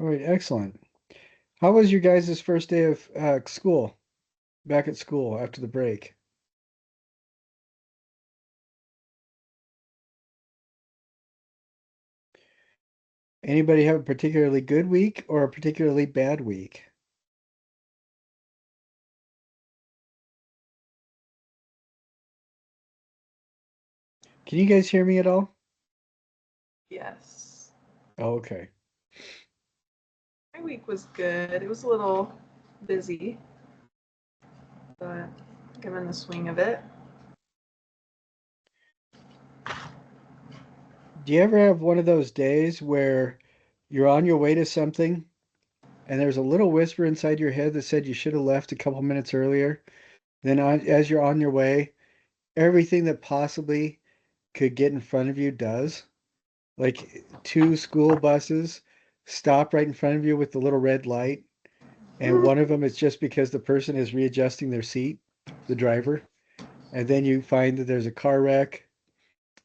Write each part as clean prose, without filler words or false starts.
All right, excellent. How was your guys' first day of school, back at school after the break? Anybody have a particularly good week or a particularly bad week? Can you guys hear me at all? Yes. Oh, okay. My week was good. It was a little busy, but I'm in the swing of it. Do you ever have one of those days where you're on your way to something and there's a little whisper inside your head that said you should have left a couple minutes earlier? Then as you're on your way, everything that possibly could get in front of you does. Like two school buses stop right in front of you with the little red light, and one of them is just because the person is readjusting their seat, the driver. And then you find that there's a car wreck,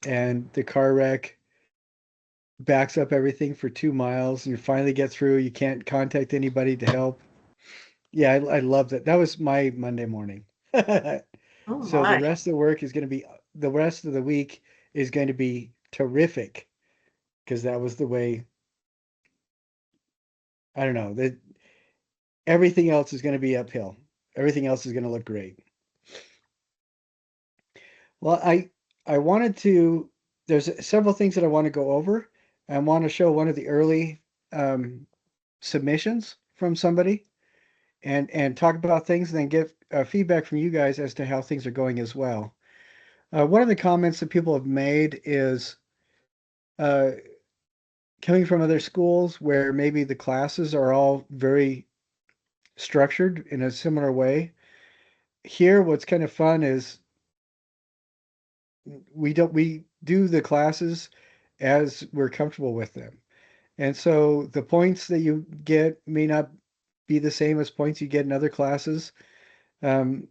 and the car wreck backs up everything for 2 miles. And you finally get through. You can't contact anybody to help. Yeah, I love that. That was my Monday morning. Oh So the my. rest of the work is going to be, the rest of the week is going to be terrific because that was the way, I don't know, that everything else is going to be uphill. Everything else is going to look great. Well, I wanted to. There's several things that I want to go over. I want to show one of the early um, submissions from somebody and talk about things, and then get feedback from you guys as to how things are going as well. One of the comments that people have made is uh, coming from other schools where maybe the classes are all very structured in a similar way. Here, what's kind of fun is we do the classes as we're comfortable with them. And so the points that you get may not be the same as points you get in other classes. The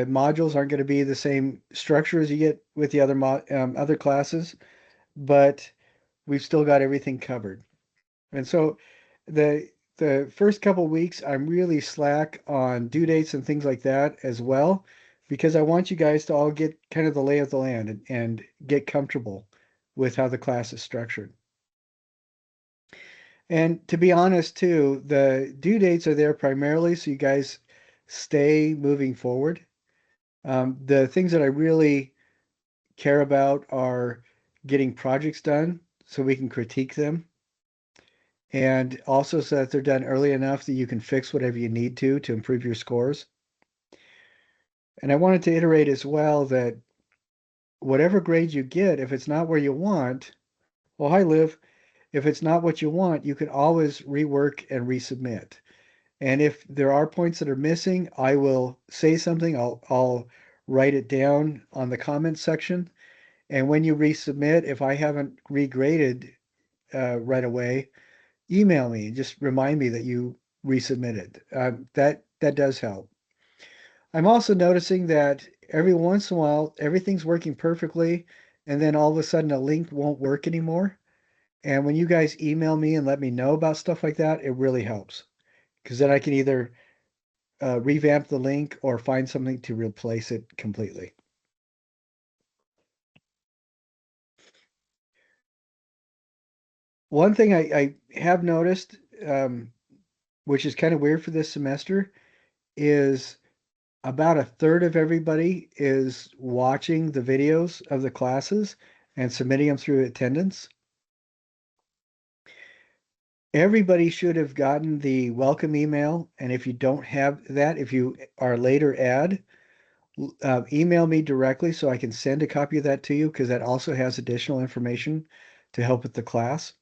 modules aren't going to be the same structure as you get with the other classes, but we've still got everything covered. And so the the first couple weeks, I'm really slack on due dates and things like that as well, because I want you guys to all get kind of the lay of the land and get comfortable with how the class is structured. And to be honest, too, the due dates are there primarily so you guys stay moving forward. The things that I really care about are getting projects done so we can critique them, and also so that they're done early enough that you can fix whatever you need to improve your scores. And I wanted to iterate as well that whatever grade you get, if it's not where you want, well, hi, Liv. If it's not what you want, you can always rework and resubmit. And if there are points that are missing, I will say something. I'll write it down on the comments section. And when you resubmit, if I haven't regraded right away, email me. Just remind me that you resubmitted. That does help. I'm also noticing that every once in a while, everything's working perfectly, and then all of a sudden a link won't work anymore. And when you guys email me and let me know about stuff like that, it really helps because then I can either revamp the link or find something to replace it completely. One thing I have noticed, which is kind of weird for this semester, is about a third of everybody is watching the videos of the classes and submitting them through attendance. Everybody should have gotten the welcome email. And if you don't have that, if you are later add, email me directly so I can send a copy of that to you because that also has additional information to help with the class.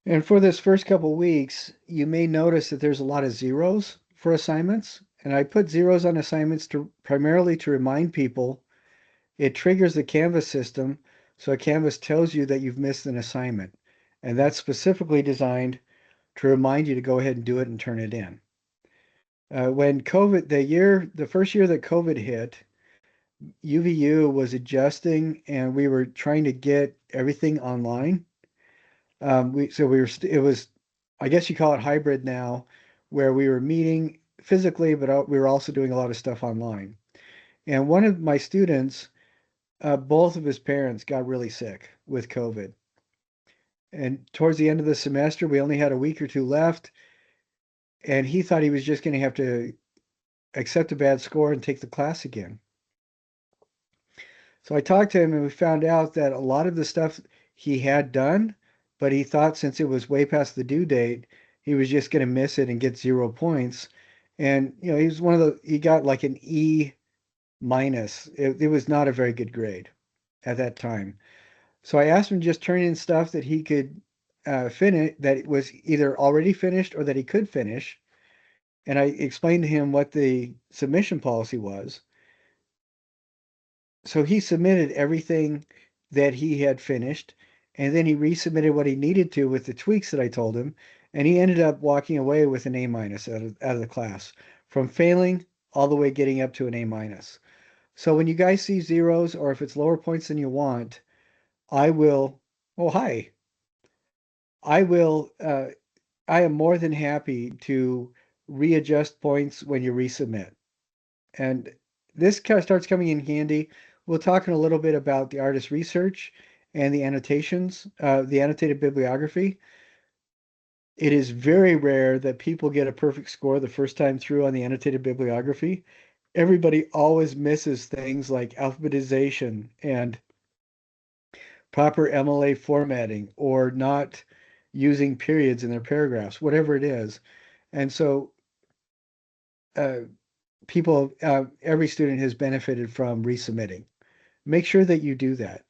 And for this first couple weeks, you may notice that there's a lot of zeros for assignments. And I put zeros on assignments to primarily to remind people it triggers the Canvas system. So Canvas tells you that you've missed an assignment. And that's specifically designed to remind you to go ahead and do it and turn it in. When COVID, the first year that COVID hit, UVU was adjusting and we were trying to get everything online. It was, I guess you call it hybrid now, where we were meeting physically, but we were also doing a lot of stuff online. And one of my students, both of his parents got really sick with COVID. And towards the end of the semester, we only had a week or two left, and he thought he was just going to have to accept a bad score and take the class again. So I talked to him and we found out that a lot of the stuff he had done, but he thought since it was way past the due date, he was just going to miss it and get 0 points. And, he was he got like an E minus. It was not a very good grade at that time. So I asked him to just turn in stuff that he could finish, that was either already finished or that he could finish. And I explained to him what the submission policy was. So he submitted everything that he had finished, and then he resubmitted what he needed to with the tweaks that I told him, and he ended up walking away with an A minus out of the class, from failing all the way getting up to an A minus. So when you guys see zeros, or if it's lower points than you want, I will, oh, hi. I will, I am more than happy to readjust points when you resubmit. And this kind of starts coming in handy. We'll talk in a little bit about the artist research and the annotations, the annotated bibliography. It is very rare that people get a perfect score the first time through on the annotated bibliography. Everybody always misses things like alphabetization and proper MLA formatting or not using periods in their paragraphs, whatever it is. And so uh, every student has benefited from resubmitting. Make sure that you do that.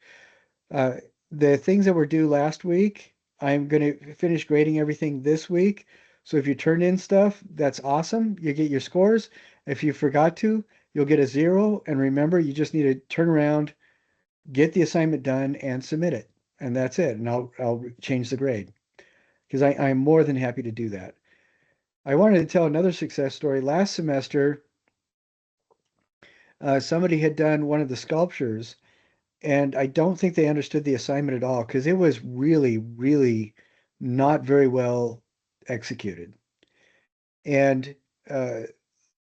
Uh, the things that were due last week, I'm going to finish grading everything this week. So if you turned in stuff, that's awesome. You get your scores. If you forgot to, you'll get a 0. And remember, you just need to turn around, get the assignment done, and submit it. And that's it. And I'll change the grade because I'm more than happy to do that. I wanted to tell another success story. Last semester, somebody had done one of the sculptures, and I don't think they understood the assignment at all because it was really, really not very well executed. And uh,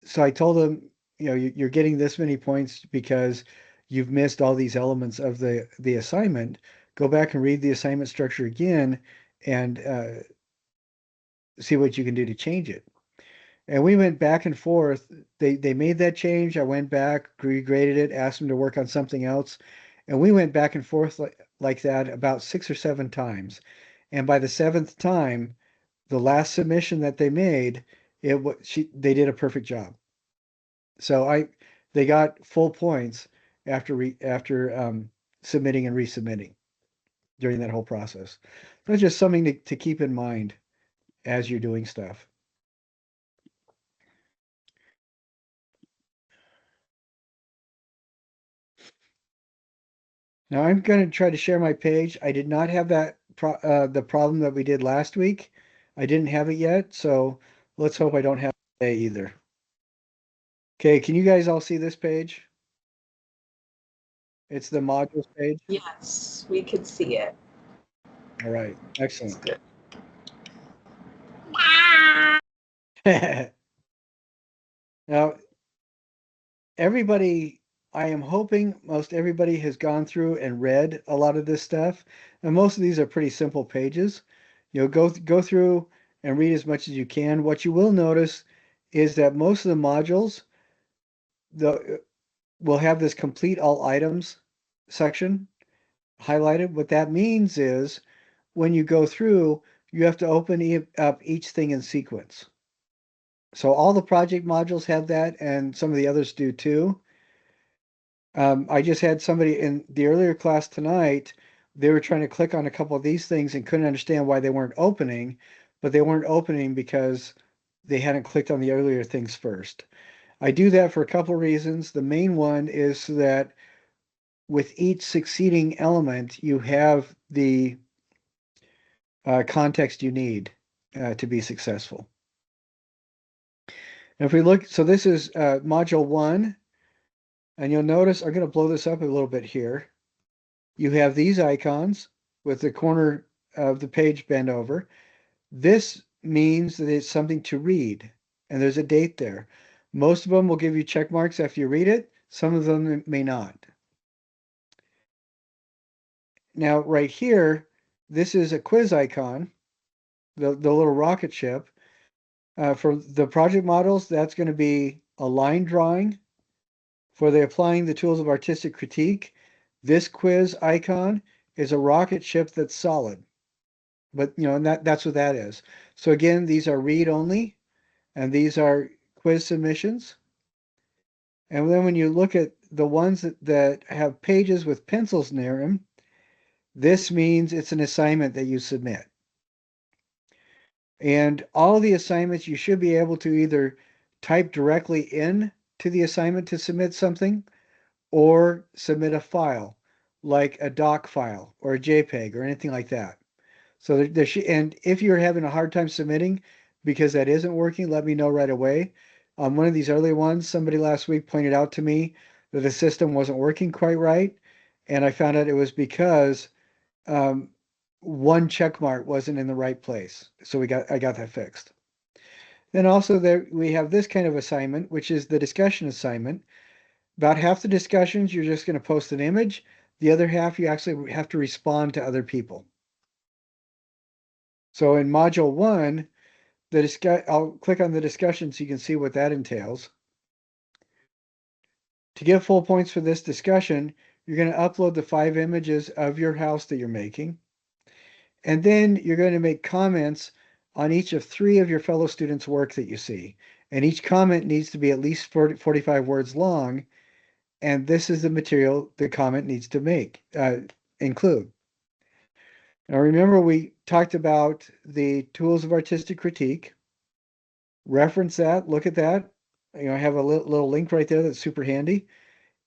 so I told them, you're getting this many points because you've missed all these elements of the assignment. Go back and read the assignment structure again and see what you can do to change it. And we went back and forth. They made that change. I went back, regraded it, asked them to work on something else. And we went back and forth like that about 6 or 7 times. And by the seventh time, the last submission that they made, they did a perfect job. So they got full points after submitting and resubmitting during that whole process. That's just something to keep in mind as you're doing stuff. Now I'm going to try to share my page. I did not have the problem that we did last week. I didn't have it yet, so let's hope I don't have it today either. Okay, can you guys all see this page? It's the modules page. Yes, we could see it. All right, It's excellent. good. Now, everybody, I am hoping most everybody has gone through and read a lot of this stuff, and most of these are pretty simple pages. Go through and read as much as you can. What you will notice is that most of the modules will have this complete all items section highlighted. What that means is when you go through, you have to open up each thing in sequence. So all the project modules have that, and some of the others do too. I just had somebody in the earlier class tonight, they were trying to click on a couple of these things and couldn't understand why they weren't opening, but they weren't opening because they hadn't clicked on the earlier things first. I do that for a couple of reasons. The main one is so that with each succeeding element, you have the context you need to be successful. And if we look, so this is module 1, and you'll notice, I'm going to blow this up a little bit here. You have these icons with the corner of the page bent over. This means that it's something to read, and there's a date there. Most of them will give you check marks after you read it. Some of them may not. Now, right here, this is a quiz icon, the little rocket ship. For the project models, that's going to be a line drawing. For the applying the tools of artistic critique, this quiz icon is a rocket ship that's solid. But and that's what that is. So again, these are read only, and these are quiz submissions. And then when you look at the ones that have pages with pencils near them, this means it's an assignment that you submit. And all the assignments you should be able to either type directly in to the assignment to submit something or submit a file like a doc file or a JPEG or anything like that. So and if you're having a hard time submitting because that isn't working, let me know right away. On one of these early ones, somebody last week pointed out to me that the system wasn't working quite right, and I found out it was because um, one check mark wasn't in the right place. So I got that fixed. Then also there we have this kind of assignment, which is the discussion assignment. About half the discussions, you're just going to post an image. The other half, you actually have to respond to other people. So in module 1, I'll click on the discussion so you can see what that entails. To get full points for this discussion, you're going to upload the 5 images of your house that you're making. And then you're going to make comments on each of 3 of your fellow students' work that you see. And each comment needs to be at least 45 words long. And this is the material the comment needs to include. Now remember, we talked about the tools of artistic critique. Reference that, look at that. I have a little link right there that's super handy.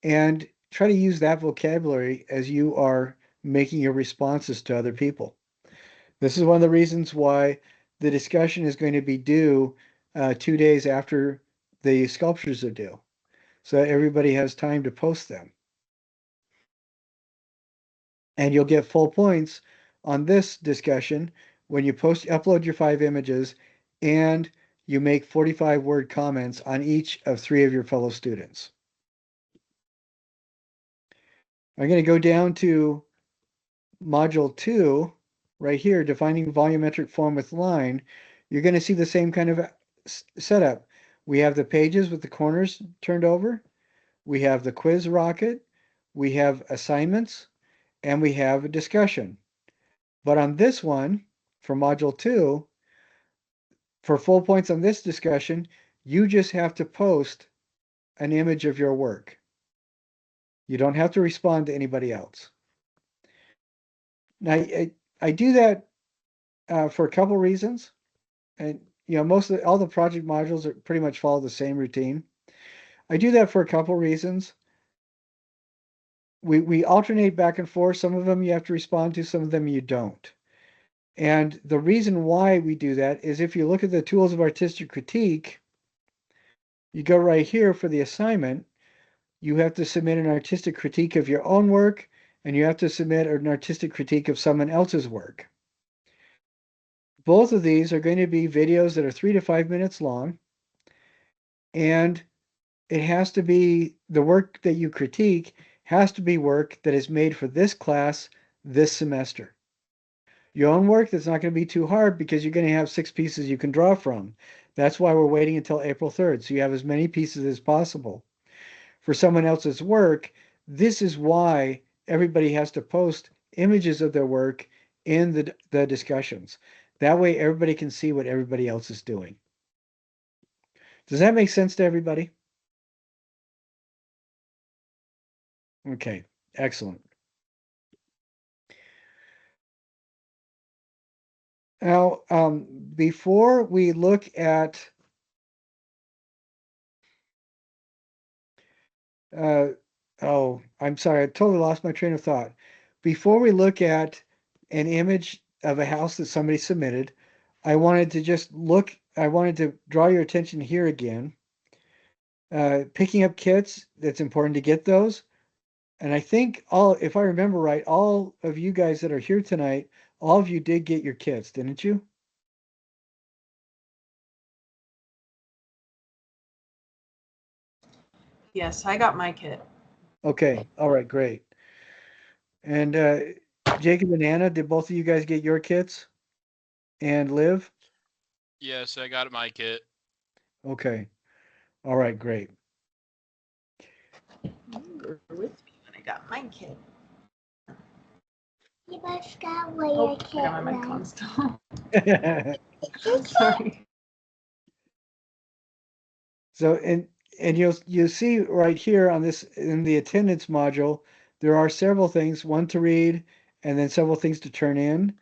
And try to use that vocabulary as you are making your responses to other people. This is one of the reasons why the discussion is going to be due 2 days after the sculptures are due, so that everybody has time to post them. And you'll get full points on this discussion when you upload your 5 images and you make 45-word comments on each of 3 of your fellow students. I'm going to go down to module 2 right here, defining volumetric form with line. You're going to see the same kind of setup. We have the pages with the corners turned over. We have the quiz rocket. We have assignments, and we have a discussion. But on this one, for module 2, for full points on this discussion, you just have to post an image of your work. You don't have to respond to anybody else. Now, I do that for a couple reasons. And all the project modules are pretty much follow the same routine. I do that for a couple reasons. We alternate back and forth. Some of them you have to respond to, some of them you don't. And the reason why we do that is if you look at the tools of artistic critique, you go right here for the assignment, you have to submit an artistic critique of your own work, and you have to submit an artistic critique of someone else's work. Both of these are going to be videos that are 3 to 5 minutes long, and it has to be the work that you critique has to be work that is made for this class this semester. Your own work, that's not going to be too hard because you're going to have 6 pieces you can draw from. That's why we're waiting until April 3rd, so you have as many pieces as possible. For someone else's work, this is why everybody has to post images of their work in the discussions. That way everybody can see what everybody else is doing. Does that make sense to everybody? Okay, excellent. Now, before we look at oh, I'm sorry, I totally lost my train of thought. Before we look at an image of a house that somebody submitted, I wanted to draw your attention here again. Picking up kits, that's important to get those. And I think if I remember right, all of you guys that are here tonight all of you did get your kits, didn't you? Yes, I got my kit. Okay. All right, great. And Jacob and Anna, did both of you guys get your kits? And Liv? Yes, I got my kit. Okay. All right, great. You were with me when I got my kit. You both got where Oh, your I kit got my mic went. on still. Sorry. So and you'll see right here on this in the attendance module, there are several things, one to read and then several things to turn in.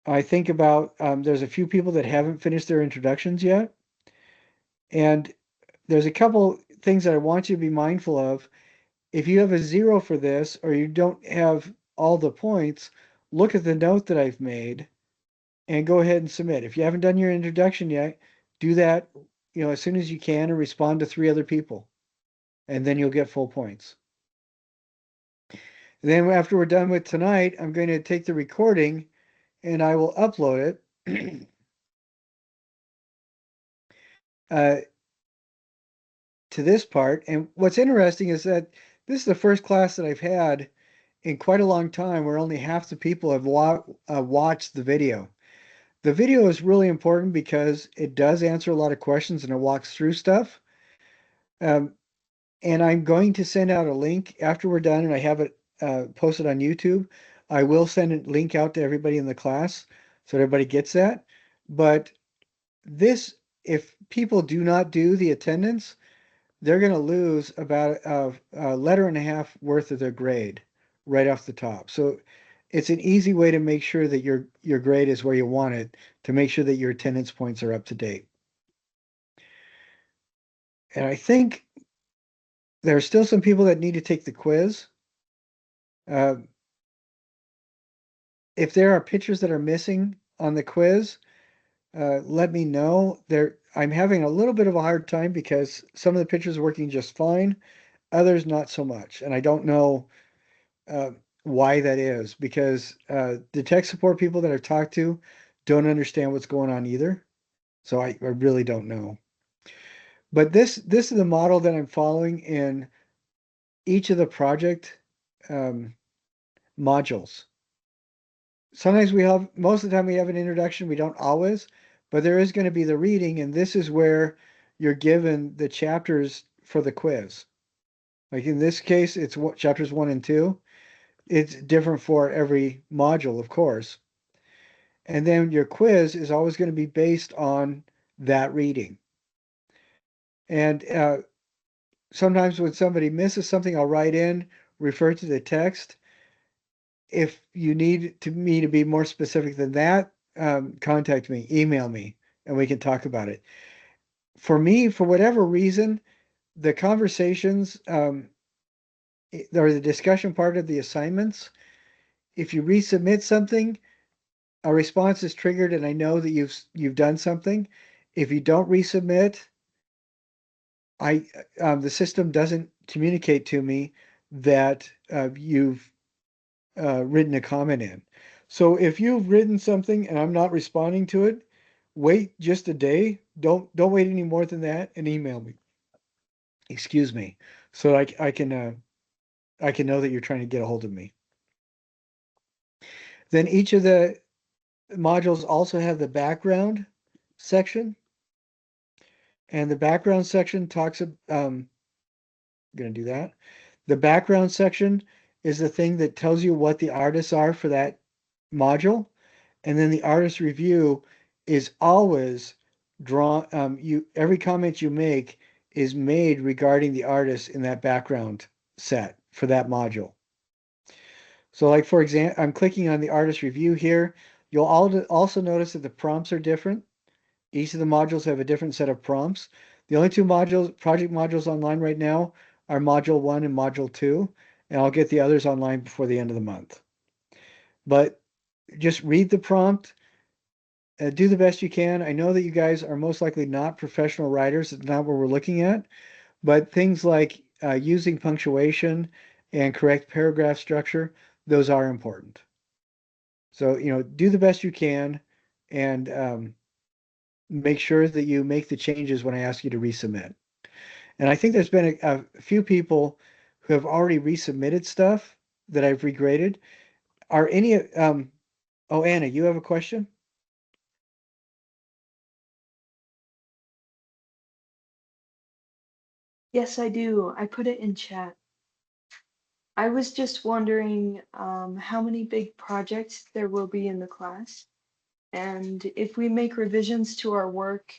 I think about there's a few people that haven't finished their introductions yet. And there's a couple things that I want you to be mindful of. If you have a 0 for this or you don't have all the points, look at the note that I've made and go ahead and submit. If you haven't done your introduction yet, do that, as soon as you can and respond to 3 other people. And then you'll get full points. And then after we're done with tonight, I'm going to take the recording and I will upload it. To this part. And what's interesting is that this is the first class that I've had in quite a long time where only half the people have watched the video. The video is really important because it does answer a lot of questions and it walks through stuff. Um, and I'm going to send out a link after we're done and I have it posted on YouTube. I will send a link out to everybody in the class so everybody gets that. But this, if people do not do the attendance, they're going to lose about a letter and a half worth of their grade right off the top. So it's an easy way to make sure that your grade is where you want it, to make sure that your attendance points are up to date. And I think there are still some people that need to take the quiz. Uh, if there are pictures that are missing on the quiz, let me know. I'm having a little bit of a hard time because some of the pictures are working just fine, others not so much. And I don't know uh, why that is because the tech support people that I've talked to don't understand what's going on either. So I really don't know. But this is the model that I'm following in each of the project um, modules. Sometimes most of the time we have an introduction, we don't always, but there is going to be the reading, and this is where you're given the chapters for the quiz. Like in this case, it's chapters 1 and 2. It's different for every module, of course. And then your quiz is always going to be based on that reading. And sometimes when somebody misses something, I'll write in, refer to the text. If you need me to be more specific than that, contact me, email me, and we can talk about it. For me, for whatever reason, the conversations or the discussion part of the assignments, if you resubmit something, a response is triggered and I know that you've done something. If you don't resubmit, the system doesn't communicate to me that you've written a comment in. So if you've written something and I'm not responding to it, wait just a day. Don't wait any more than that and email me. Excuse me, so I can know that you're trying to get a hold of me. Then each of the modules also have the background section, and the background section talks. I'm going to do that. The background section is the thing that tells you what the artists are for that module. And then the artist review is always drawn. Every comment you make is made regarding the artist in that background set for that module. So like, for example, I'm clicking on the artist review here. You'll also notice that the prompts are different. Each of the modules have a different set of prompts. The only two project modules online right now are module 1 and module 2, and I'll get the others online before the end of the month. But just read the prompt, do the best you can. I know that you guys are most likely not professional writers. It's not what we're looking at, but things like using punctuation and correct paragraph structure, those are important. So, do the best you can and make sure that you make the changes when I ask you to resubmit. And I think there's been a few people who have already resubmitted stuff that I've regraded. Are any, oh, Anna, you have a question? Yes, I do. I put it in chat. I was just wondering how many big projects there will be in the class, and if we make revisions to our work,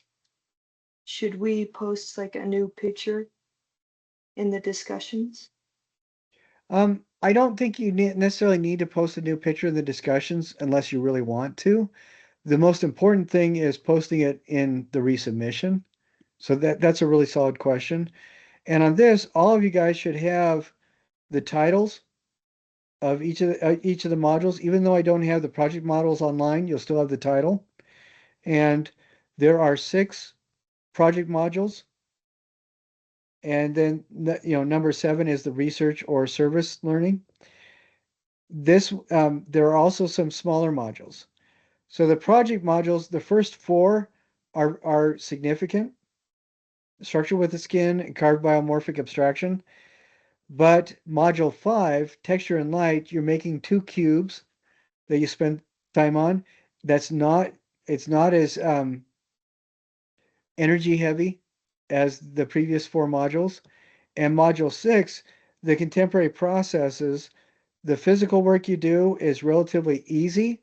should we post like a new picture in the discussions? I don't think you necessarily need to post a new picture in the discussions unless you really want to. The most important thing is posting it in the resubmission. So that's a really solid question. And on this, all of you guys should have the titles of each of the modules. Even though I don't have the project models online, you'll still have the title. And there are 6 project modules. And then number 7 is the research or service learning. There are also some smaller modules. So the project modules, the first 4 are significant. Structure with the skin and carved biomorphic abstraction. But module 5, texture and light, you're making 2 cubes that you spend time on. It's not as energy heavy as the previous 4 modules. And module 6, the contemporary processes, the physical work you do is relatively easy.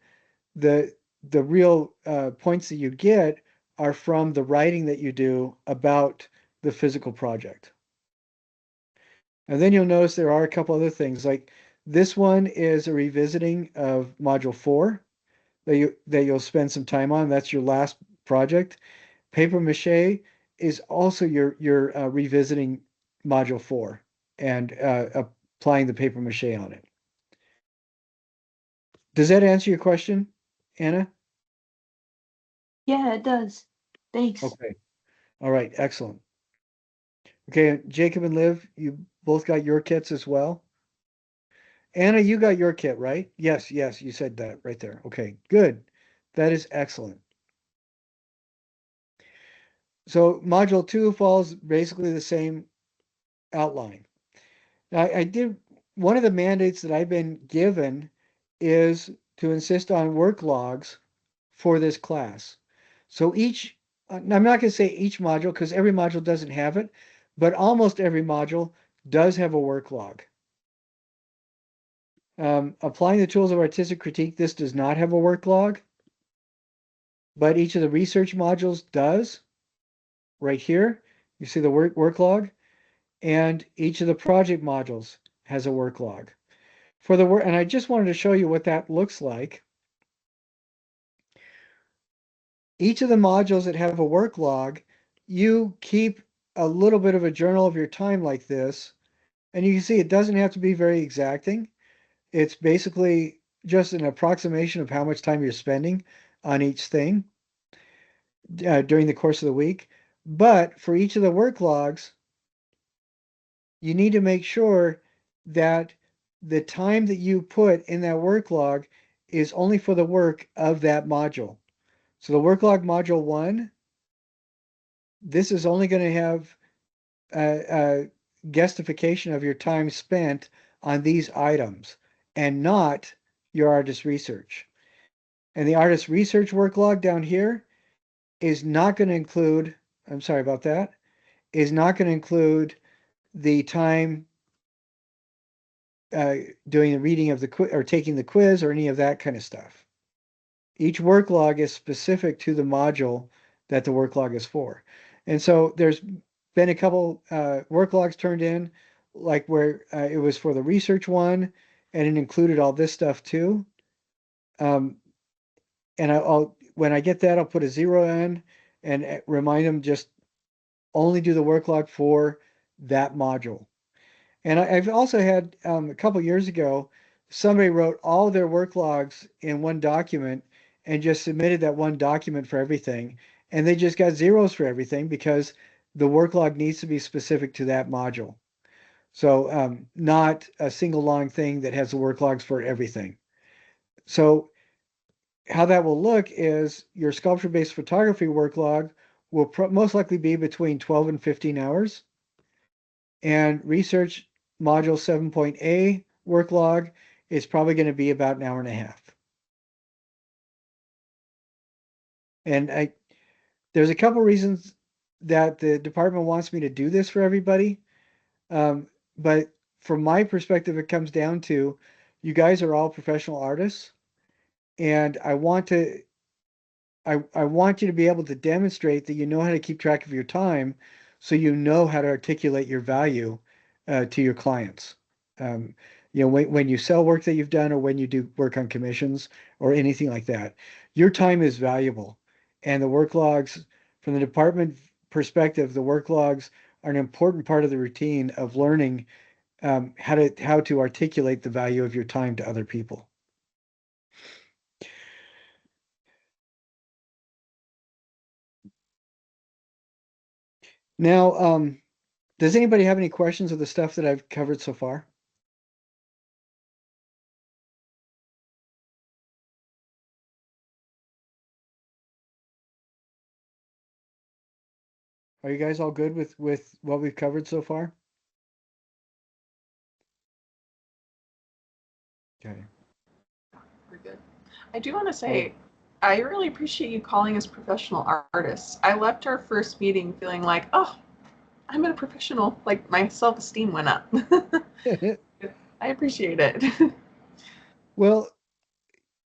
The real points that you get are from the writing that you do about the physical project. And then you'll notice there are a couple other things, like this one is a revisiting of module 4 that you'll spend some time on. That's your last project. Paper mache is also your revisiting module 4 and applying the paper mache on it. Does that answer your question, Anna? Yeah, it does. Thanks. Okay. All right. Excellent. Okay, Jacob and Liv, you both got your kits as well. Anna, you got your kit, right? Yes, yes, you said that right there. Okay, good. That is excellent. So module 2 follows basically the same outline. Now, I did one of the mandates that I've been given is to insist on work logs for this class. So I'm not going to say each module because every module doesn't have it, but almost every module does have a work log. Applying the tools of artistic critique, this does not have a work log, but each of the research modules does. Right here, you see the work log, and each of the project modules has a work log. For the work, and I just wanted to show you what that looks like. Each of the modules that have a work log, you keep a little bit of a journal of your time like this, and you can see it doesn't have to be very exacting. It's basically just an approximation of how much time you're spending on each thing during the course of the week. But for each of the work logs, you need to make sure that the time that you put in that work log is only for the work of that module. So the work log module 1, this is only going to have a guestification of your time spent on these items and not your artist research. And the artist research work log down here is not going to include, I'm sorry about that, is not going to include the time doing the reading of the quiz or taking the quiz or any of that kind of stuff. Each work log is specific to the module that the work log is for. And so there's been a couple work logs turned in, like where it was for the research one, and it included all this stuff too. And I'll when I get that, I'll put a 0 in and remind them just only do the work log for that module. And I've also had a couple years ago, somebody wrote all their work logs in one document and just submitted that one document for everything. And they just got zeros for everything because the work log needs to be specific to that module. So not a single long thing that has the work logs for everything. So how that will look is your sculpture-based photography work log will most likely be between 12 and 15 hours. And research module 7.A work log is probably going to be about an hour and a half. And there's a couple reasons that the department wants me to do this for everybody. But from my perspective, it comes down to you guys are all professional artists, and I want you to be able to demonstrate that you know how to keep track of your time, so you know how to articulate your value to your clients. Um, when you sell work that you've done, or when you do work on commissions or anything like that, your time is valuable. And the work logs, from the department perspective, the work logs are an important part of the routine of learning how to articulate the value of your time to other people. Now, does anybody have any questions of the stuff that I've covered so far? Are you guys all good with what we've covered so far? Okay. We're good. I do want to say, I really appreciate you calling us professional artists. I left our first meeting feeling like, oh, I'm a professional. Like my self-esteem went up. I appreciate it. Well,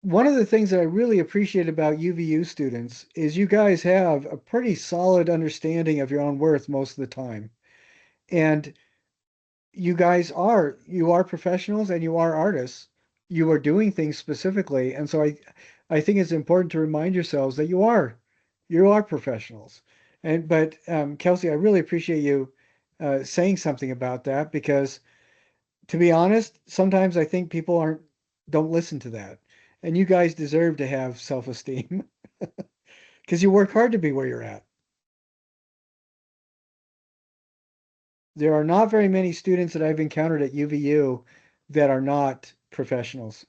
one of the things that I really appreciate about UVU students is you guys have a pretty solid understanding of your own worth most of the time. And you are professionals and you are artists. You are doing things specifically. And so I think it's important to remind yourselves that you are professionals. But Kelsey, I really appreciate you saying something about that, because to be honest, sometimes I think people don't listen to that. And you guys deserve to have self-esteem because you work hard to be where you're at. There are not very many students that I've encountered at UVU that are not professionals.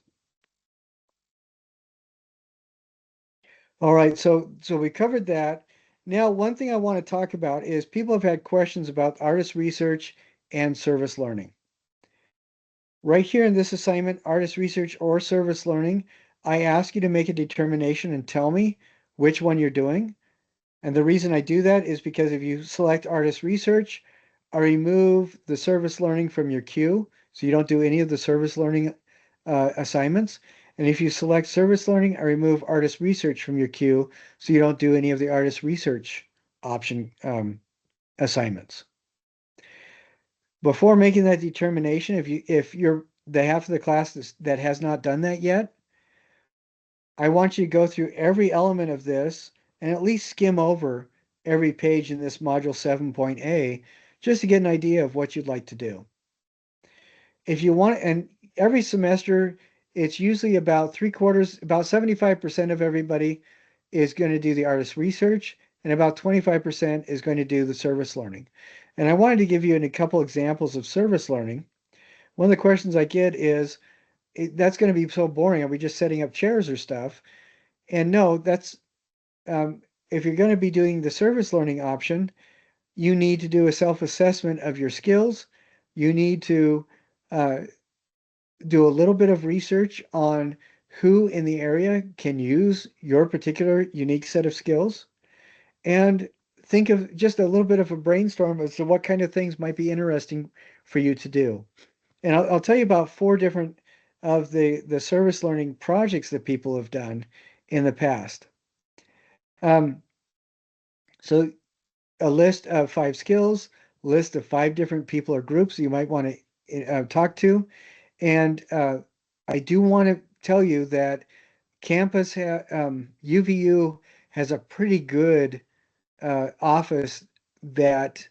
All right, so we covered that. Now, one thing I want to talk about is people have had questions about artist research and service learning. Right here in this assignment, artist research or service learning, I ask you to make a determination and tell me which one you're doing. And the reason I do that is because if you select artist research, I remove the service learning from your queue, so you don't do any of the service learning assignments. And if you select service learning, I remove artist research from your queue, so you don't do any of the artist research option assignments. Before making that determination, if you're the half of the class that has not done that yet, I want you to go through every element of this and at least skim over every page in this module 7.A just to get an idea of what you'd like to do. If you want, and every semester, it's usually about 3/4, about 75% of everybody is going to do the artist research, and about 25% is going to do the service learning. And I wanted to give you a couple examples of service learning. One of the questions I get is, that's going to be so boring. Are we just setting up chairs or stuff? And no, if you're going to be doing the service learning option, you need to do a self-assessment of your skills. You need to uh, do a little bit of research on who in the area can use your particular unique set of skills, and think of just a little bit of a brainstorm as to what kind of things might be interesting for you to do. And I'll tell you about 4 different of the service learning projects that people have done in the past. So a list of 5 skills, list of 5 different people or groups you might want to talk to. And I do want to tell you that UVU has a pretty good office that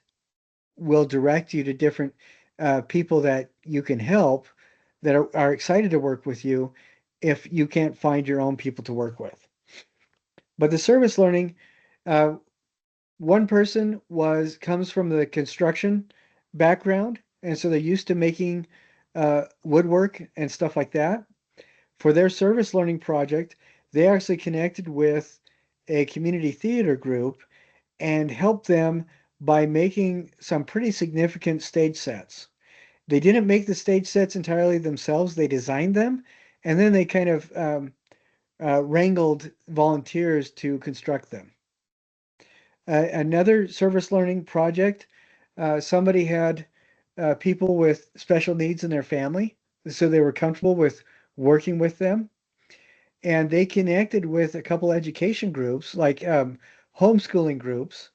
will direct you to different people that you can help that are excited to work with you if you can't find your own people to work with. But the service learning, uh, one person comes from the construction background, and so they're used to making woodwork and stuff like that. For their service learning project, they actually connected with a community theater group and helped them by making some pretty significant stage sets. They didn't make the stage sets entirely themselves, they designed them, and then they kind of wrangled volunteers to construct them. Another service learning project, somebody had people with special needs in their family, so they were comfortable with working with them. And they connected with a couple education groups, like homeschooling groups,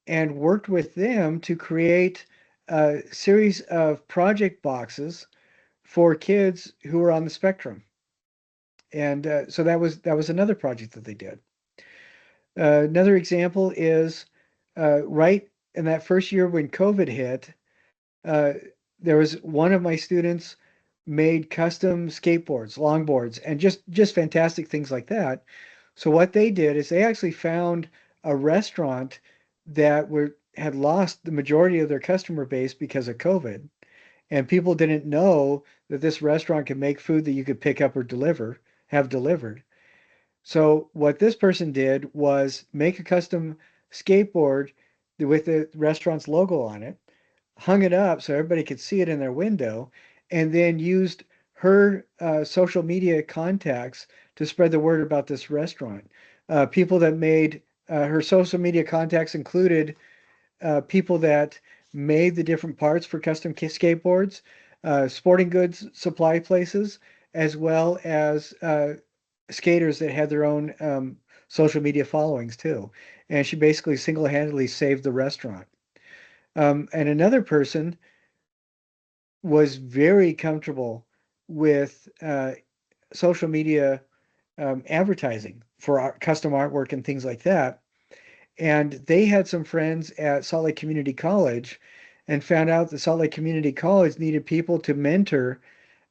and worked with them to create a series of project boxes for kids who were on the spectrum. And so that was another project that they did. Another example is right in that first year when COVID hit, uh, there was one of my students made custom skateboards, longboards, and just fantastic things like that. So what they did is they actually found a restaurant that had lost the majority of their customer base because of COVID, and people didn't know that this restaurant could make food that you could pick up or have delivered. So what this person did was make a custom skateboard with the restaurant's logo on it, hung it up so everybody could see it in their window, and then used her social media contacts to spread the word about this restaurant. People that made her social media contacts included people that made the different parts for custom skateboards, sporting goods supply places, as well as skaters that had their own social media followings too. And she basically single-handedly saved the restaurant. And another person was very comfortable with social media advertising for custom artwork and things like that. And they had some friends at Salt Lake Community College and found out that Salt Lake Community College needed people to mentor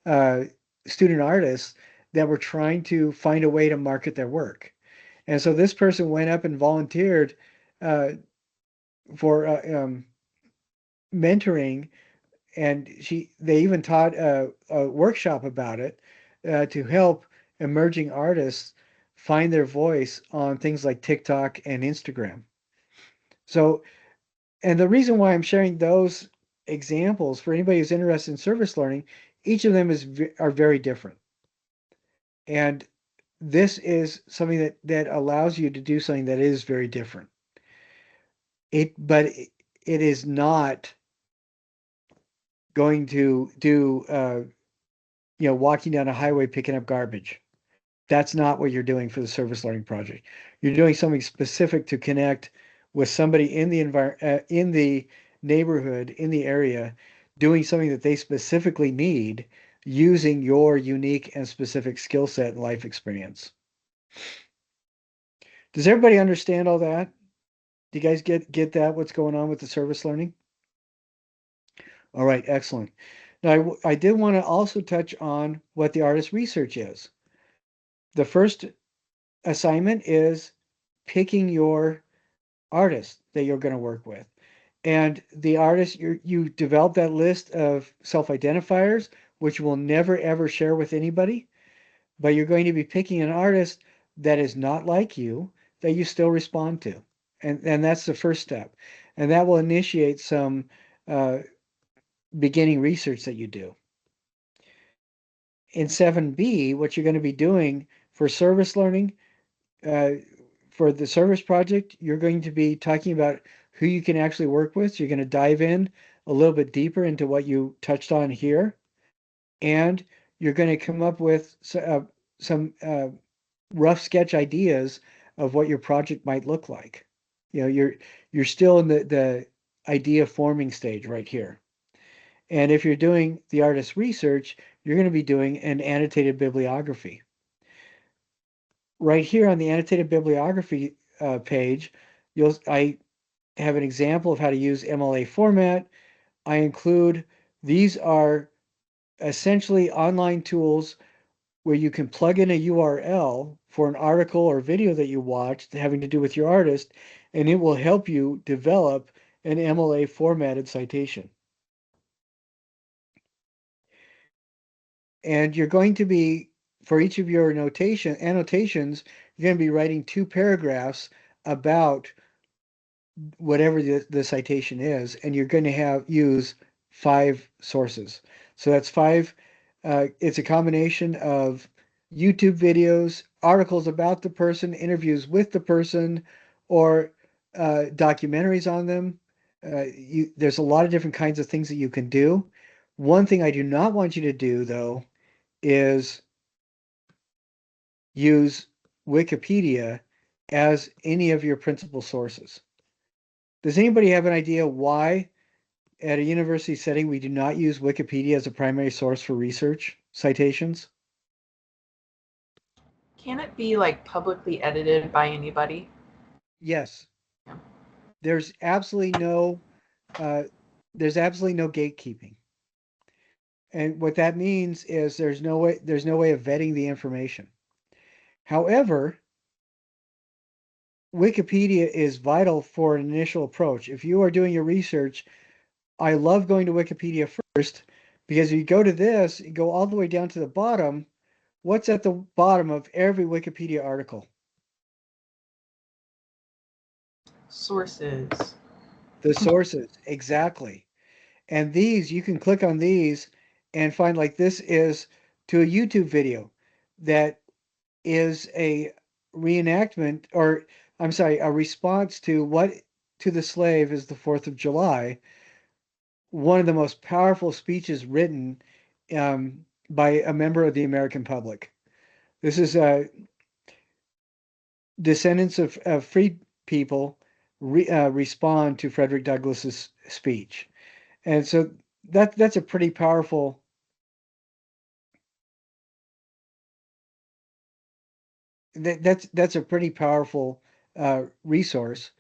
uh, student artists that were trying to find a way to market their work. And so this person went up and volunteered uh, for mentoring, and they even taught a workshop about it to help emerging artists find their voice on things like TikTok and Instagram. So, and the reason why I'm sharing those examples for anybody who's interested in service learning, each of them are very different. And this is something that allows you to do something that is very different. But it is not going to do walking down a highway picking up garbage. That's not what you're doing for the service learning project. You're doing something specific to connect with somebody in the in the neighborhood, in the area, doing something that they specifically need using your unique and specific skill set and life experience. Does everybody understand all that? Do you guys get that, what's going on with the service learning? All right, excellent. Now, I did want to also touch on what the artist research is. The first assignment is picking your artist that you're going to work with. And the artist, you develop that list of self-identifiers, which you will never ever share with anybody, but you're going to be picking an artist that is not like you, that you still respond to. And that's the first step. And that will initiate some beginning research that you do. In 7B, what you're going to be doing for service learning, uh, for the service project, you're going to be talking about who you can actually work with. So you're going to dive in a little bit deeper into what you touched on here. And you're going to come up with some rough sketch ideas of what your project might look like. You know, you're still in the idea forming stage right here. And if you're doing the artist research, you're going to be doing an annotated bibliography. Right here on the annotated bibliography page, I have an example of how to use MLA format. I include, these are essentially online tools where you can plug in a URL for an article or video that you watched having to do with your artist, and it will help you develop an MLA formatted citation. And you're going to be for each of your annotations, you're going to be writing 2 paragraphs about whatever the citation is, and you're going to use 5 sources. So that's 5. It's a combination of YouTube videos, articles about the person, interviews with the person, or documentaries on them. There's a lot of different kinds of things that you can do. One thing I do not want you to do, though, is use Wikipedia as any of your principal sources. Does anybody have an idea why, at a university setting, we do not use Wikipedia as a primary source for research citations? Can it be like publicly edited by anybody? Yes. Yeah. There's absolutely no gatekeeping. And what that means is there's no way of vetting the information. However, Wikipedia is vital for an initial approach. If you are doing your research, I love going to Wikipedia first, because if you go to this, you go all the way down to the bottom. What's at the bottom of every Wikipedia article? Sources. The sources, exactly. And these, you can click on these and find, like, this is to a YouTube video that is a reenactment, or I'm sorry, a response to what to the slave is the 4th of July, one of the most powerful speeches written by a member of the American public. This is descendants of free people respond to Frederick Douglass's speech. And so that's a pretty powerful that's a pretty powerful resource.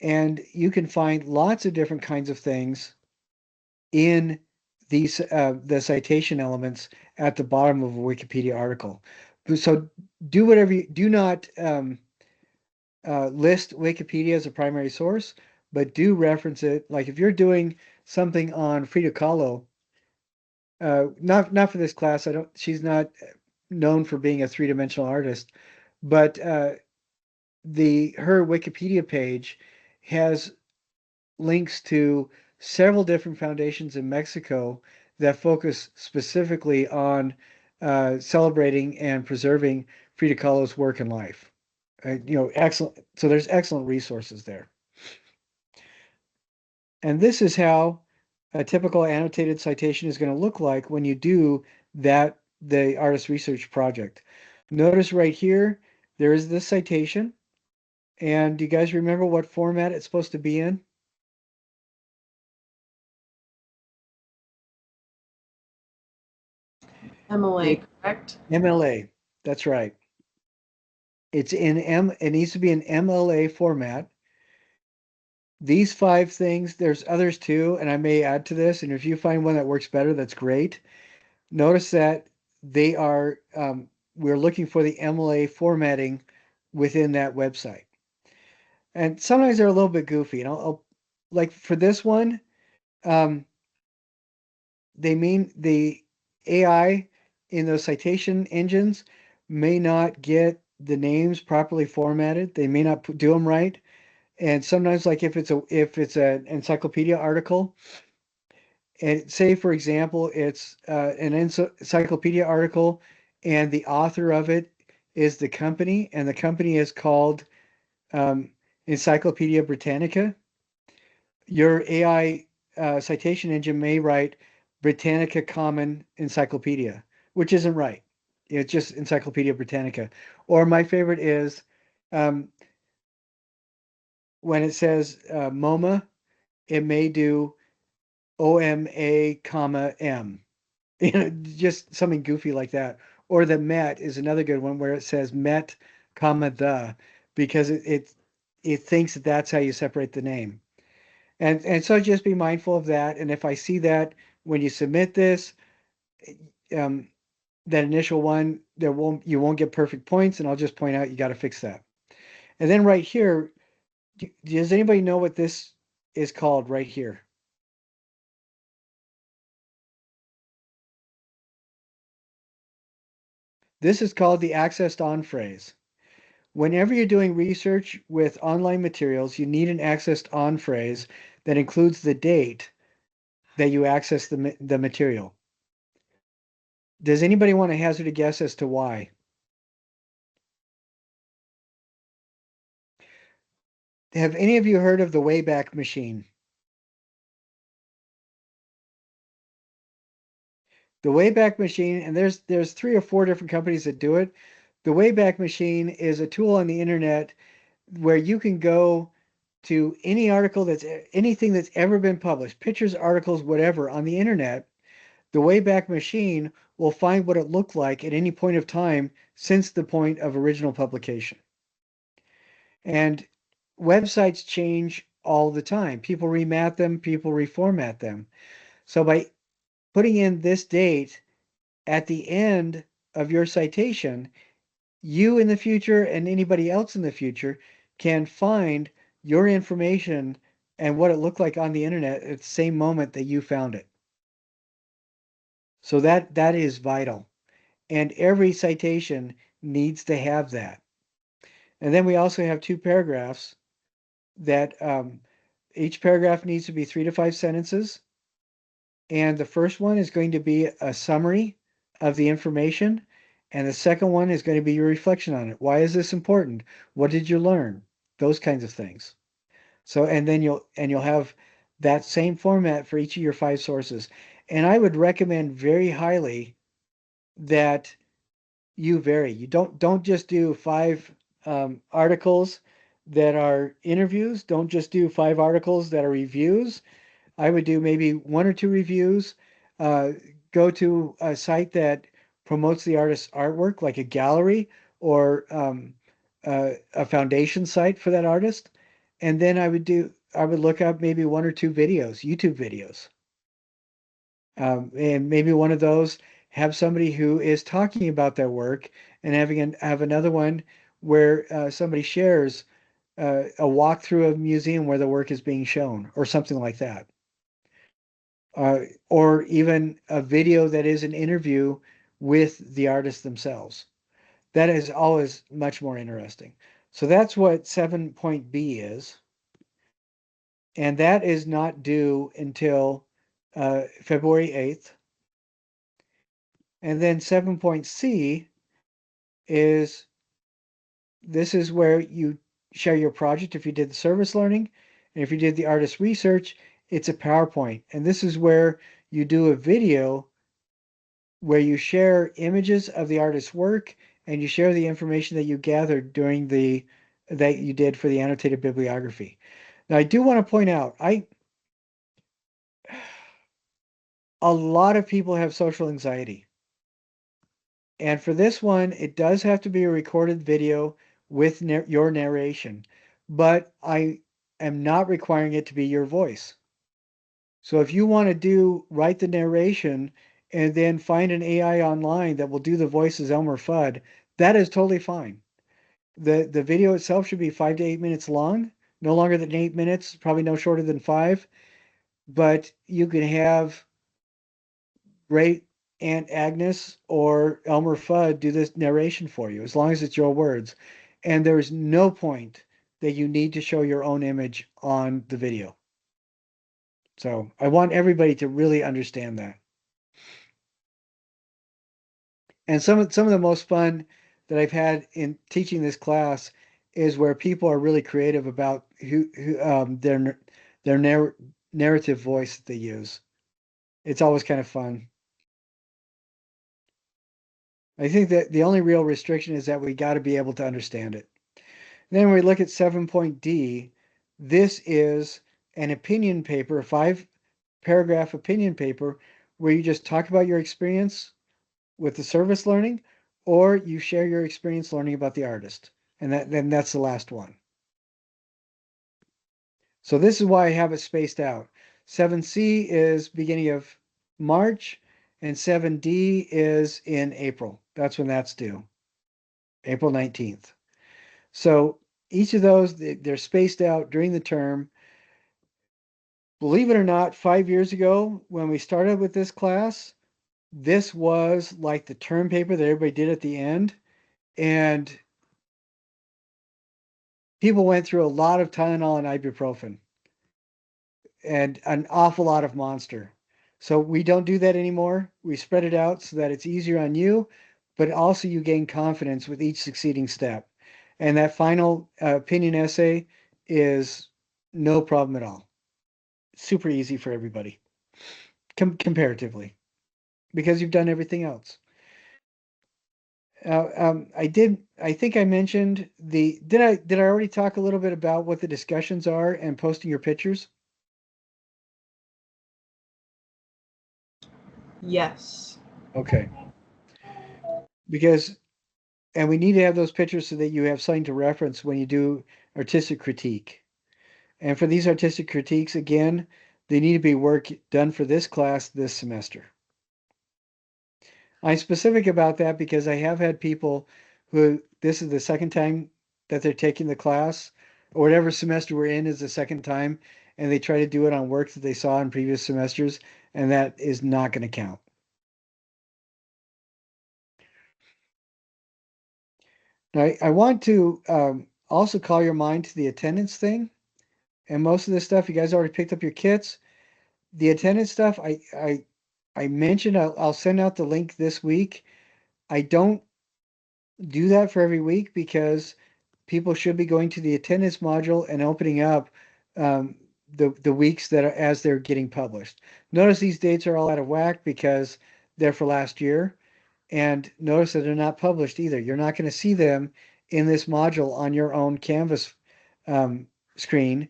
And you can find lots of different kinds of things in these the citation elements at the bottom of a Wikipedia article. So do whatever you do not list Wikipedia as a primary source, but do reference it. Like if you're doing something on Frida Kahlo, not for this class. She's not known for being a three-dimensional artist, but her Wikipedia page has links to several different foundations in Mexico that focus specifically on celebrating and preserving Frida Kahlo's work and life. Excellent. So there's excellent resources there. And this is how a typical annotated citation is going to look like when you do the artist research project. Notice right here, there is this citation. And do you guys remember what format it's supposed to be in? MLA, correct? MLA. That's right. It needs to be an MLA format. These 5 things, there's others too, and I may add to this. And if you find one that works better, that's great. Notice that they are, we're looking for the MLA formatting within that website. And sometimes they're a little bit goofy. Like for this one, they mean the AI in those citation engines may not get the names properly formatted. They may not do them right. And sometimes, like if it's an encyclopedia article, and say for example it's an encyclopedia article, and the author of it is the company, and the company is called Encyclopedia Britannica, your AI citation engine may write Britannica Common Encyclopedia, which isn't right. It's just Encyclopedia Britannica. Or my favorite is um, when it says MoMA, it may do OMA, comma M. Just something goofy like that. Or the Met is another good one where it says Met, comma the, because it thinks that that's how you separate the name. And so just be mindful of that. And if I see that when you submit this, um, that initial one, you won't get perfect points, and I'll just point out you got to fix that. And then right here, does anybody know what this is called right here? This is called the accessed on phrase. Whenever you're doing research with online materials, you need an accessed on phrase that includes the date that you access the material. Does anybody want to hazard a guess as to why? Have any of you heard of the Wayback Machine? The Wayback Machine, and there's 3 or 4 different companies that do it. The Wayback Machine is a tool on the internet where you can go to any article anything that's ever been published, pictures, articles, whatever, on the internet. The Wayback Machine will find what it looked like at any point of time since the point of original publication. And websites change all the time. People remat them, people reformat them. So by putting in this date at the end of your citation, you in the future and anybody else in the future can find your information and what it looked like on the internet at the same moment that you found it. So that is vital. And every citation needs to have that. And then we also have 2 paragraphs that each paragraph needs to be 3 to 5 sentences. And the first one is going to be a summary of the information. And the second one is going to be your reflection on it. Why is this important? What did you learn? Those kinds of things. So, and then you'll have that same format for each of your 5 sources. And I would recommend very highly that you vary. You don't just do 5 articles that are interviews. Don't just do 5 articles that are reviews. I would do maybe 1 or 2 reviews. Uh, Go to a site that promotes the artist's artwork, like a gallery or a foundation site for that artist. And then I would look up maybe 1 or 2 videos, YouTube videos. And maybe one of those have somebody who is talking about their work, and have another one where somebody shares a walk through a museum where the work is being shown, or something like that. Or even a video that is an interview with the artists themselves. That is always much more interesting. So that's what 7.B is. And that is not due until February 8th. And then 7.C is, this is where you share your project if you did the service learning. And if you did the artist research, it's a PowerPoint. And this is where you do a video where you share images of the artist's work and you share the information that you gathered during that you did for the annotated bibliography. Now, I do want to point out, a lot of people have social anxiety. And for this one, it does have to be a recorded video with your narration, but I am not requiring it to be your voice. So if you want to write the narration and then find an AI online that will do the voice as Elmer Fudd, that is totally fine. The video itself should be 5 to 8 minutes long, no longer than 8 minutes, probably no shorter than 5. But you can have great Aunt Agnes or Elmer Fudd do this narration for you, as long as it's your words. And there is no point that you need to show your own image on the video. So I want everybody to really understand that. And some of the most fun that I've had in teaching this class is where people are really creative about their narrative voice that they use. It's always kind of fun. I think that the only real restriction is that we got to be able to understand it. Then when we look at 7.D, this is an opinion paper, a 5-paragraph opinion paper where you just talk about your experience with the service learning, or you share your experience learning about the artist. And then that's the last one. So this is why I have it spaced out. 7C is beginning of March, and 7D is in April. That's when that's due, April 19th. So each of those, they're spaced out during the term. Believe it or not, 5 years ago, when we started with this class, this was like the term paper that everybody did at the end, and people went through a lot of Tylenol and ibuprofen and an awful lot of Monster. So we don't do that anymore. We spread it out so that it's easier on you, but also you gain confidence with each succeeding step. And that final opinion essay is no problem at all. Super easy for everybody, comparatively, because you've done everything else. I think I mentioned did I already talk a little bit about what the discussions are and posting your pictures? Yes. Okay. Because, and we need to have those pictures so that you have something to reference when you do artistic critique. And for these artistic critiques, again, they need to be work done for this class this semester. I'm specific about that because I have had people who this is the second time that they're taking the class, or whatever semester we're in is the second time, and they try to do it on work that they saw in previous semesters, and that is not going to count. Now, I want to also call your mind to the attendance thing, and most of this stuff you guys already picked up your kits. The attendance stuff, I mentioned I'll send out the link this week. I don't do that for every week because people should be going to the attendance module and opening up um, the weeks that are as they're getting published. Notice these dates are all out of whack because they're for last year, and notice that they're not published either. You're not going to see them in this module on your own Canvas screen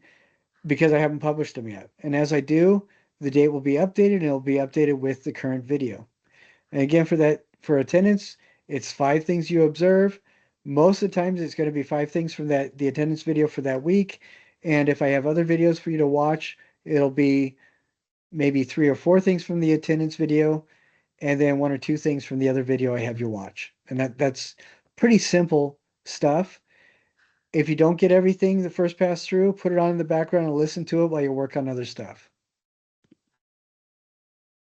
because I haven't published them yet. And as I do, the date will be updated and it'll be updated with the current video. And again, for attendance, it's 5 things you observe. Most of the times it's going to be 5 things from the attendance video for that week. And if I have other videos for you to watch, it'll be maybe 3 or 4 things from the attendance video, and then 1 or 2 things from the other video I have you watch. And that's pretty simple stuff. If you don't get everything the first pass through, put it on in the background and listen to it while you work on other stuff.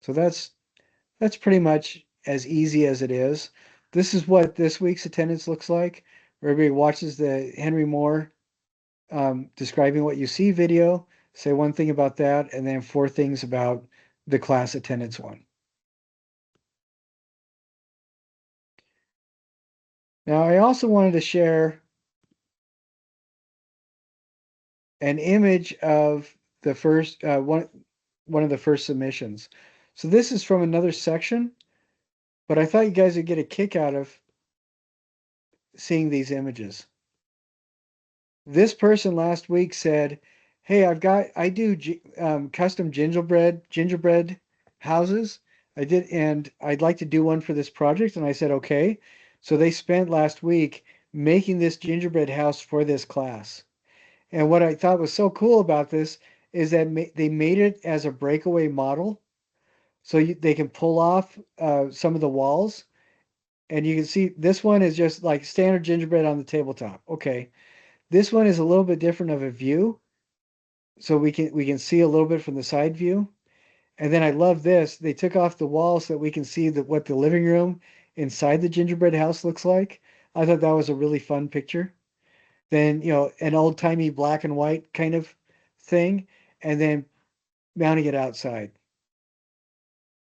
So that's pretty much as easy as it is. This is what this week's attendance looks like. Everybody watches the Henry Moore describing what you see video, say 1 thing about that, and then 4 things about the class attendance one. Now, I also wanted to share an image of the first one of the first submissions. So this is from another section, but I thought you guys would get a kick out of seeing these images. This person last week said, "Hey, I do custom gingerbread houses. I did, and I'd like to do one for this project." And I said, "Okay." So they spent last week making this gingerbread house for this class. And what I thought was so cool about this is that they made it as a breakaway model, so they can pull off some of the walls. And you can see this one is just like standard gingerbread on the tabletop. Okay, this one is a little bit different of a view, so we can see a little bit from the side view. And then I love this. They took off the wall so that we can see what the living room inside the gingerbread house looks like. I thought that was a really fun picture. Then, an old-timey black and white kind of thing, and then mounting it outside.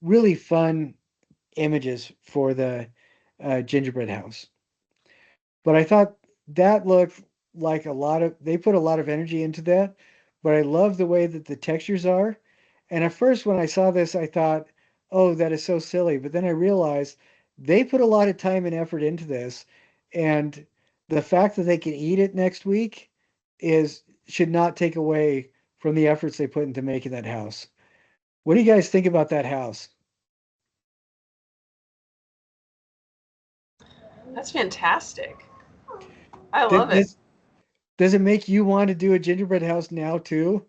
Really fun images for the gingerbread house. But I thought that looked like they put a lot of energy into that, but I love the way that the textures are. And at first, when I saw this, I thought, oh, that is so silly. But then I realized they put a lot of time and effort into this. And the fact that they can eat it next week should not take away from the efforts they put into making that house. What do you guys think about that house? That's fantastic. I Does, love it. does, does it make you want to do a gingerbread house now too?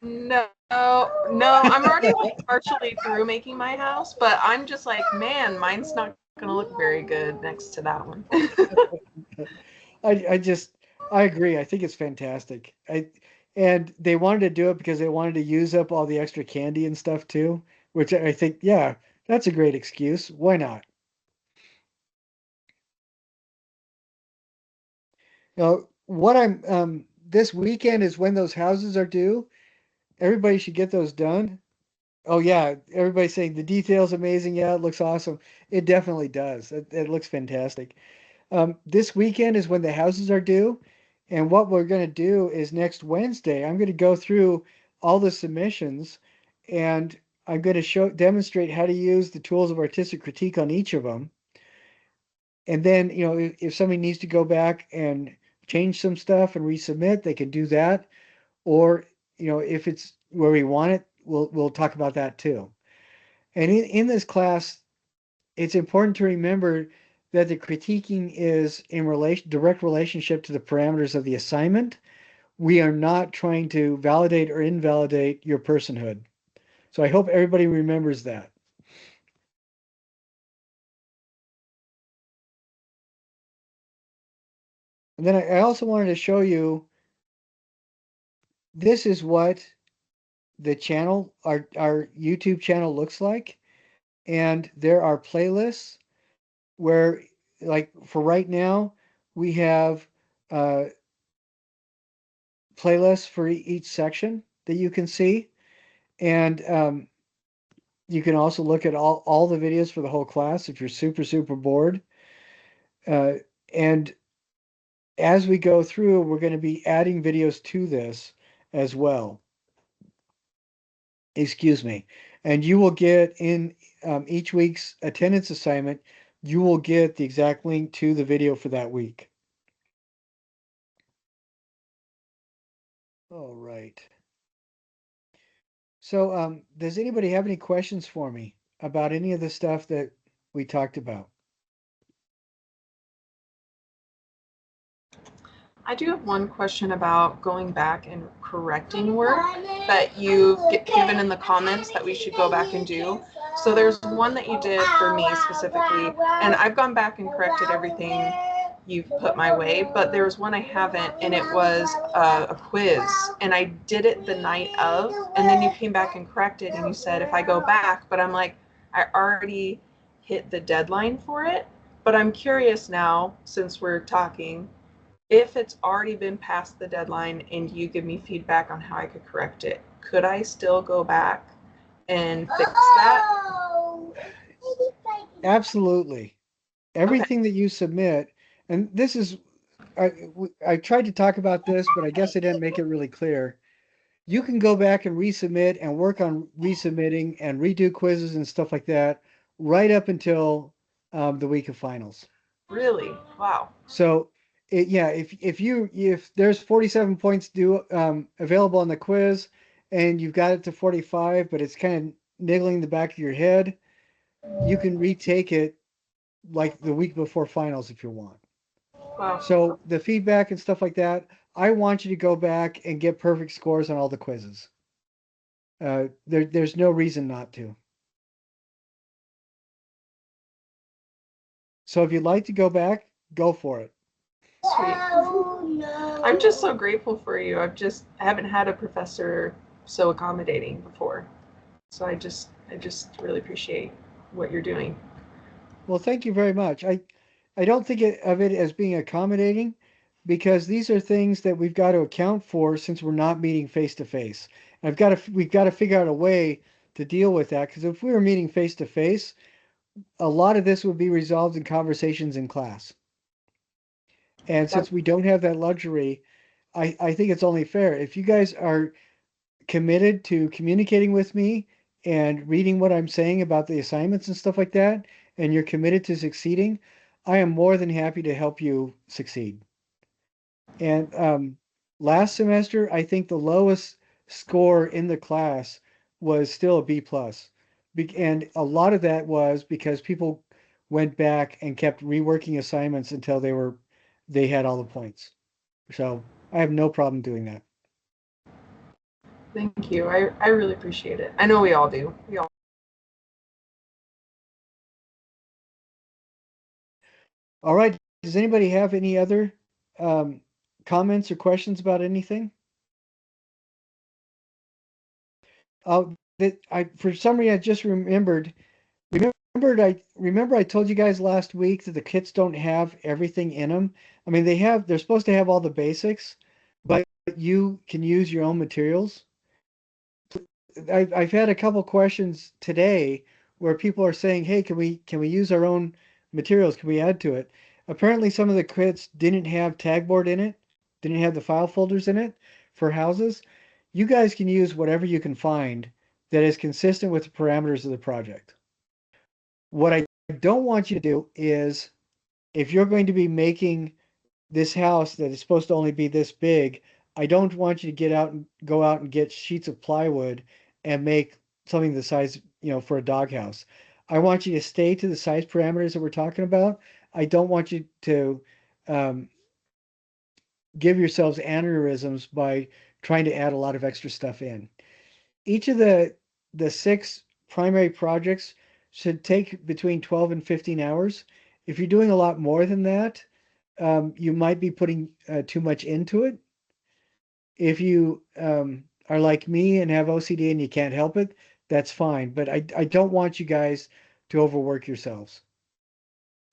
No, no, I'm already like partially through making my house, but I'm just like, man, mine's not gonna look very good next to that one. I agree. I think it's fantastic. And they wanted to do it because they wanted to use up all the extra candy and stuff too, which I think, yeah, That's a great excuse. Why not? What I'm this weekend is when those houses are due. Everybody should get those done. Oh yeah, everybody's saying the detail's amazing. Yeah, it looks awesome. It definitely does. It looks fantastic. This weekend is when the houses are due, and what we're going to do is next Wednesday, I'm going to go through all the submissions, and I'm going to demonstrate how to use the tools of artistic critique on each of them. And then, if somebody needs to go back and change some stuff and resubmit, they can do that. Or, if it's where we want it, we'll talk about that too. And in this class, it's important to remember that the critiquing is in direct relationship to the parameters of the assignment. We are not trying to validate or invalidate your personhood. So I hope everybody remembers that. And then I also wanted to show you, this is what the channel, our YouTube channel looks like. And there are playlists where, like for right now, we have playlists for each section that you can see. And you can also look at all the videos for the whole class if you're super, super bored. And as we go through, we're going to be adding videos to this as well. Excuse me. And you will get in each week's attendance assignment, you will get the exact link to the video for that week. All right. So does anybody have any questions for me about any of the stuff that we talked about? I do have one question about going back and correcting work that you've given in the comments that we should go back and do. So there's one that you did for me specifically, and I've gone back and corrected everything you've put my way, but there was one I haven't, and it was a quiz, and I did it the night of, and then you came back and corrected, and you said if I go back, but I'm like, I already hit the deadline for it, but I'm curious now, since we're talking, if it's already been past the deadline and you give me feedback on how I could correct it, could I still go back and fix that? Absolutely. Everything that you submit, and this is, I tried to talk about this, but I guess I didn't make it really clear. You can go back and resubmit and work on resubmitting and redo quizzes and stuff like that right up until the week of finals. Really? Wow. So, yeah, if there's 47 points due available on the quiz, and you've got it to 45, but it's kind of niggling the back of your head, you can retake it like the week before finals if you want. Wow. So the feedback and stuff like that, I want you to go back and get perfect scores on all the quizzes. There's no reason not to. So if you'd like to go back, go for it. Sweet. I'm just so grateful for you. I haven't had a professor so accommodating before. So I just really appreciate what you're doing. Well, thank you very much. I don't think of it as being accommodating, because these are things that we've got to account for since we're not meeting face to face. And we've got to figure out a way to deal with that, because if we were meeting face to face, a lot of this would be resolved in conversations in class. And since we don't have that luxury, I think it's only fair. If you guys are committed to communicating with me and reading what I'm saying about the assignments and stuff like that, and you're committed to succeeding, I am more than happy to help you succeed. And last semester, I think the lowest score in the class was still a B plus. And a lot of that was because people went back and kept reworking assignments until they had all the points. So I have no problem doing that. Thank you. I really appreciate it. I know we all do. We all. All right. Does anybody have any other comments or questions about anything? Oh, for some reason, I just remembered Remember I told you guys last week that the kits don't have everything in them. I mean, they're supposed to have all the basics, but you can use your own materials. I've had a couple questions today where people are saying, "Hey, can we use our own materials? Can we add to it?" Apparently, some of the kits didn't have tagboard in it, didn't have the file folders in it for houses. You guys can use whatever you can find that is consistent with the parameters of the project. What I don't want you to do is, if you're going to be making this house that is supposed to only be this big, I don't want you to go out and get sheets of plywood and make something the size, for a doghouse. I want you to stay to the size parameters that we're talking about. I don't want you to um, give yourselves aneurysms by trying to add a lot of extra stuff in. Each of the six primary projects should take between 12 and 15 hours. If you're doing a lot more than that, you might be putting too much into it. If you are like me and have OCD and you can't help it, that's fine. But I don't want you guys to overwork yourselves.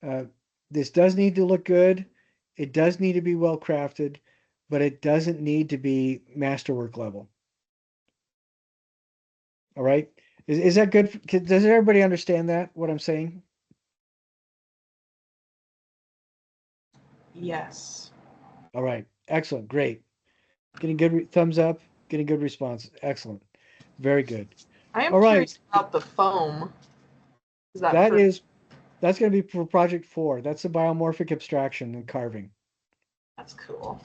Uh, this does need to look good. It does need to be well crafted, but it doesn't need to be masterwork level. All right. Is that good? Does everybody understand that, what I'm saying? Yes. All right. Excellent. Great. Getting good thumbs up, getting good response. Excellent. Very good. I am All right. curious about the foam. Is that That for is that's going to be for project 4. That's the biomorphic abstraction and carving. that's cool.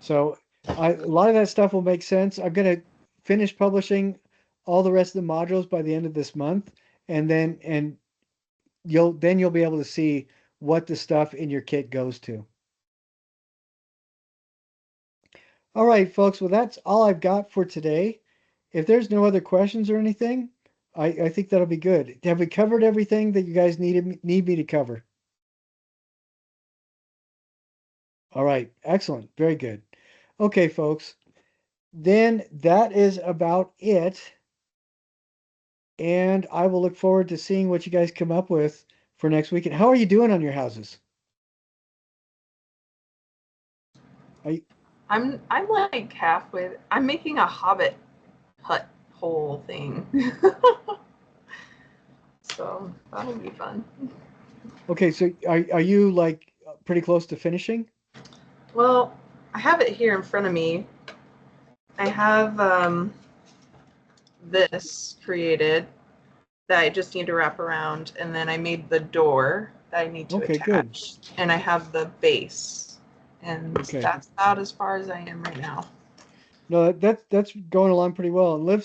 So a lot of that stuff will make sense. I'm going to finish publishing all the rest of the modules by the end of this month, and you'll be able to see what the stuff in your kit goes to. All right, folks. Well, that's all I've got for today. If there's no other questions or anything, I think that'll be good. Have we covered everything that you guys need me to cover? All right, excellent. Very good. Okay, folks. Then that is about it. And I will look forward to seeing what you guys come up with for next weekend. How are you doing on your houses? I'm like halfway. I'm making a hobbit hut hole thing. So that'll be fun. Okay, so are you like pretty close to finishing? Well, I have it here in front of me. I have this created that I just need to wrap around, and then I made the door that I need to Okay, good. attach, and I have the base, and Okay. that's about as far as I am right now. No, that's going along pretty well. And Liv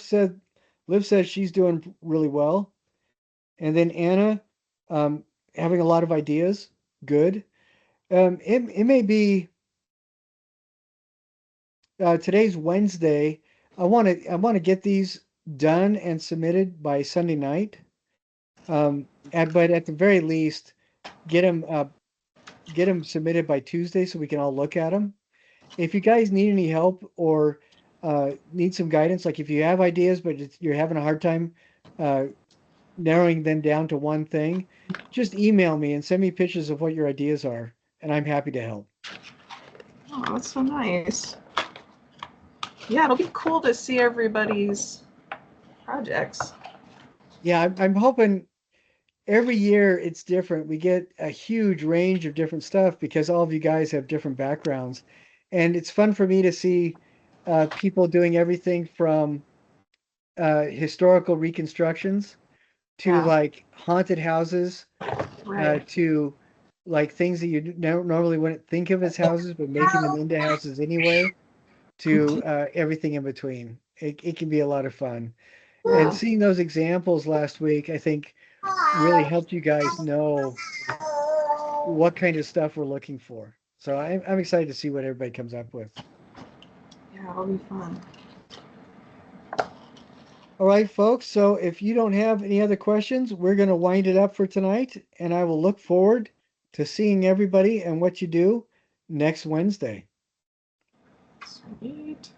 says she's doing really well. And then Anna, having a lot of ideas. Good. It may be today's Wednesday. I want to get these done and submitted by Sunday night. But at the very least, get them submitted by Tuesday so we can all look at them. If you guys need any help or need some guidance, like if you have ideas but you're having a hard time uh, narrowing them down to one thing, just email me and send me pictures of what your ideas are, and I'm happy to help. Oh, that's so nice. Yeah, it'll be cool to see everybody's projects. Yeah, I'm hoping every year it's different. We get a huge range of different stuff because all of you guys have different backgrounds. And it's fun for me to see people doing everything from historical reconstructions to like haunted houses Right. to like things that you normally wouldn't think of as houses, but making them into houses anyway, to everything in between. It can be a lot of fun. And seeing those examples last week, I think really helped you guys know what kind of stuff we're looking for. So I'm excited to see what everybody comes up with. Yeah, it'll be fun. All right, folks. So if you don't have any other questions, we're going to wind it up for tonight, and I will look forward to seeing everybody and what you do next Wednesday. Sweet.